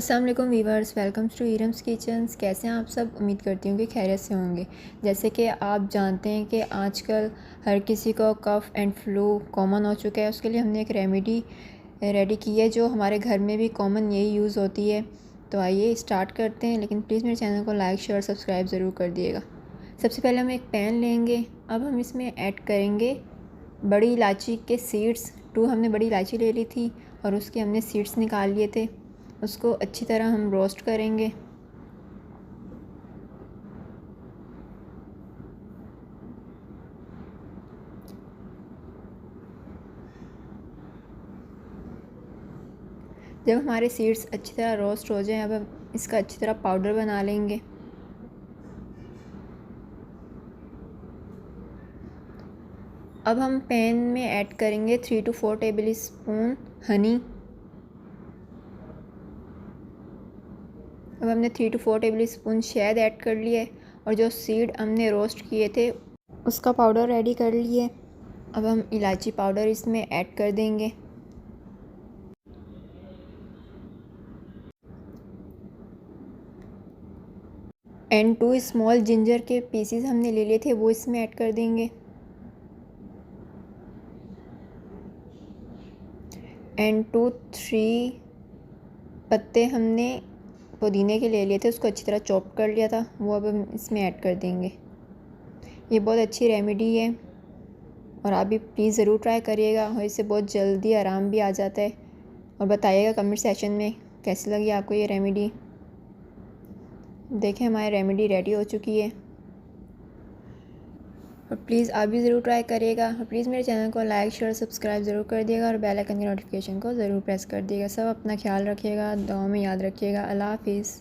अस्सलाम वालेकुम viewers, welcome to ईरम्स kitchens. कैसे हैं आप सब? उम्मीद करती हूँ कि खैरियत से होंगे। जैसे कि आप जानते हैं कि आजकल हर किसी को कफ़ एंड फ्लू कॉमन हो चुका है। उसके लिए हमने एक रेमेडी रेडी की है जो हमारे घर में भी कॉमन यही यूज़ होती है। तो आइए स्टार्ट करते हैं, लेकिन प्लीज़ मेरे चैनल को लाइक शेयर सब्सक्राइब ज़रूर कर दिएगा। सबसे पहले हम एक पैन लेंगे। अब हम इसमें ऐड करेंगे बड़ी इलायची के सीड्स। 2 हमने बड़ी इलायची ले ली थी और उसके हमने सीड्स निकाल लिए थे। उसको अच्छी तरह हम रोस्ट करेंगे। जब हमारे सीड्स अच्छी तरह रोस्ट हो जाएं, अब हम इसका अच्छी तरह पाउडर बना लेंगे। अब हम पैन में ऐड करेंगे 3 to 4 टेबल स्पून हनी। अब हमने 3 to 4 टेबल स्पून शहद ऐड कर लिया है और जो सीड हमने रोस्ट किए थे उसका पाउडर रेडी कर लिए। अब हम इलायची पाउडर इसमें ऐड कर देंगे। एंड 2 स्मॉल जिंजर के पीसीस हमने ले लिए थे, वो इसमें ऐड कर देंगे। एंड 2-3 पत्ते हमने पुदीने के ले लिए थे, उसको अच्छी तरह चॉप कर लिया था, वो अब हम इसमें ऐड कर देंगे। ये बहुत अच्छी रेमेडी है और आप भी प्लीज़ ज़रूर ट्राई करिएगा और इससे बहुत जल्दी आराम भी आ जाता है। और बताइएगा कमेंट सेक्शन में कैसी लगी आपको ये रेमेडी। देखें हमारी रेमेडी रेडी हो चुकी है और प्लीज़ आप भी ज़रूर ट्राई करिएगा। और प्लीज़ मेरे चैनल को लाइक शेयर सब्सक्राइब ज़रूर कर दिएगा और बेल आइकन की नोटिफिकेशन को ज़रूर प्रेस कर दिएगा। सब अपना ख्याल रखिएगा, दुआ में याद रखिएगा। अल्लाह हाफिज़।